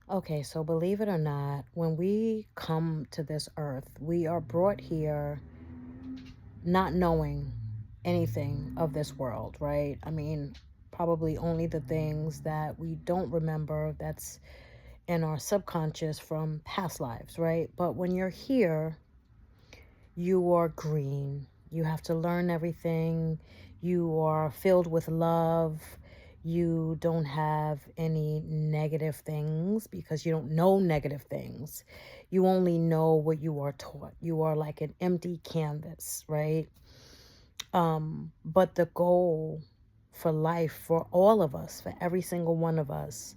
Okay, so believe it or not, when we come to this earth, we are brought here not knowing anything of this world, right? I mean, probably only the things that we don't remember that's in our subconscious from past lives, right? But when you're here, you are green. You have to learn everything. You are filled with love. You don't have any negative things because you don't know negative things. You only know what you are taught. You are like an empty canvas, right? But the goal for life for all of us, for every single one of us,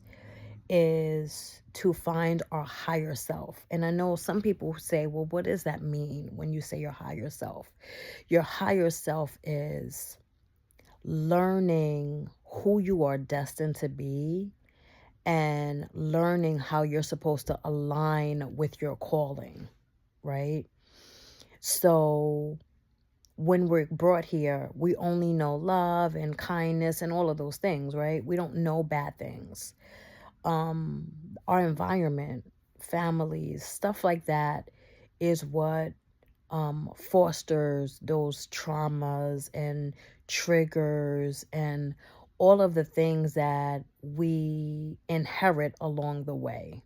is to find our higher self. And I know some people say, well, what does that mean when you say your higher self? Your higher self is learning who you are destined to be and learning how you're supposed to align with your calling, right? So when we're brought here, we only know love and kindness and all of those things, right? We don't know bad things. Our environment, families, stuff like that is what fosters those traumas and triggers and all of the things that we inherit along the way.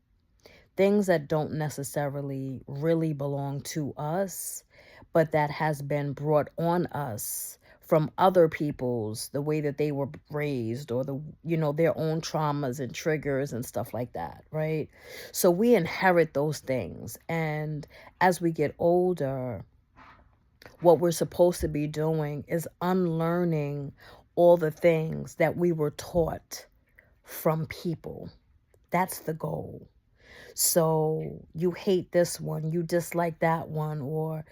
Things that don't necessarily really belong to us, but that has been brought on us from other people's, the way that they were raised, or their own traumas and triggers and stuff like that, right? So we inherit those things. And as we get older, what we're supposed to be doing is unlearning all the things that we were taught from people. That's the goal. So you hate this one, you dislike that one, or,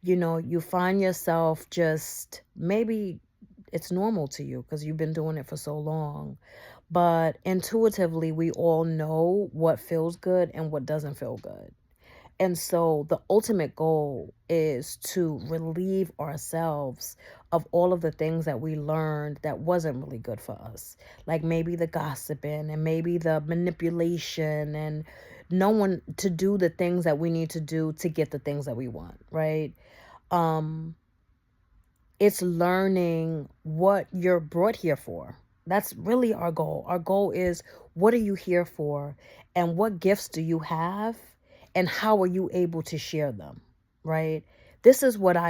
you find yourself just maybe it's normal to you because you've been doing it for so long. But intuitively, we all know what feels good and what doesn't feel good. And so the ultimate goal is to relieve ourselves of all of the things that we learned that wasn't really good for us. Like maybe the gossiping and maybe the manipulation and no one to do the things that we need to do to get the things that we want, right? Um it's learning what you're brought here for. That's really our goal. Our goal is, what are you here for? And what gifts do you have? And how are you able to share them? Right? This is my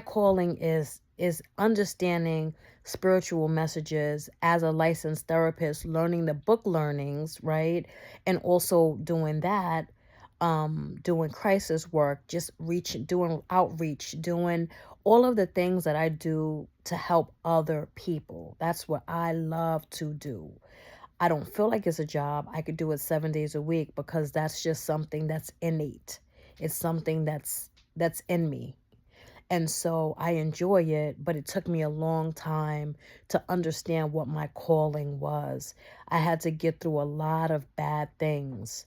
calling is understanding spiritual messages as a licensed therapist, learning the book learnings, right? And also doing that, doing crisis work, just doing outreach, doing all of the things that I do to help other people. That's what I love to do. I don't feel like it's a job. I could do it 7 days a week because that's just something that's innate. It's something that's in me. And so I enjoy it, but it took me a long time to understand what my calling was. I had to get through a lot of bad things.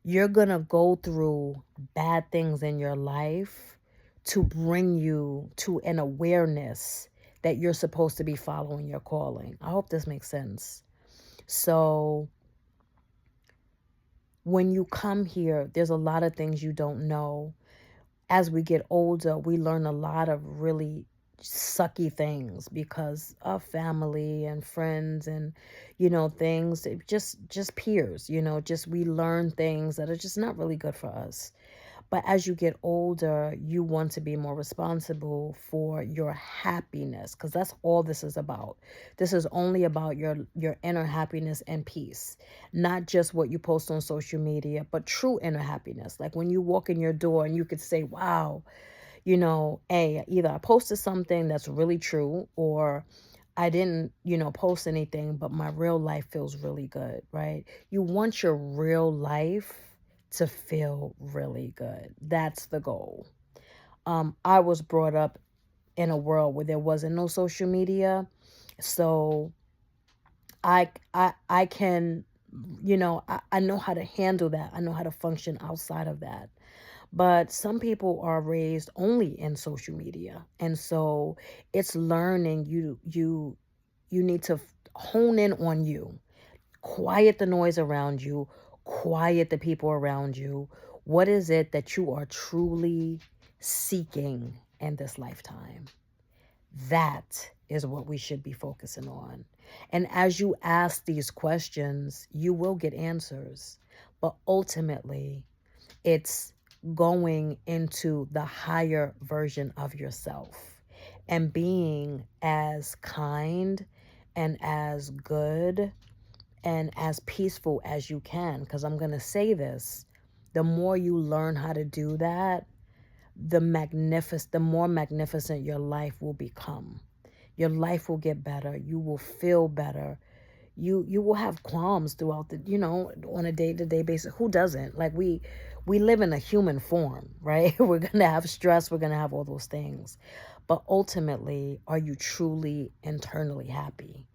You're going to go through bad things in your life to bring you to an awareness that you're supposed to be following your calling. I hope this makes sense. So when you come here, there's a lot of things you don't know. As we get older, we learn a lot of really sucky things because of family and friends and things, just peers, just we learn things that are just not really good for us. But as you get older, you want to be more responsible for your happiness, because that's all this is about. This is only about your inner happiness and peace, not just what you post on social media, but true inner happiness. Like when you walk in your door and you could say, wow, either I posted something that's really true, or I didn't, post anything, but my real life feels really good, right? You want your real life to feel really good. That's the goal. I was brought up in a world where there wasn't no social media. So I can, I know how to handle that. I know how to function outside of that. But some people are raised only in social media. And so it's learning you need to hone in on you. Quiet the noise around you, quiet the people around you. What is it that you are truly seeking in this lifetime? That is what we should be focusing on. And as you ask these questions, you will get answers. But ultimately, it's going into the higher version of yourself and being as kind and as good and as peaceful as you can. Because I'm going to say this, the more you learn how to do that, the more magnificent your life will become. Your life will get better. You will feel better. You will have qualms throughout the, on a day-to-day basis. Who doesn't? Like we live in a human form, right? We're going to have stress, we're going to have all those things. But ultimately, are you truly internally happy?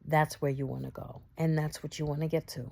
That's where you want to go, and that's what you want to get to.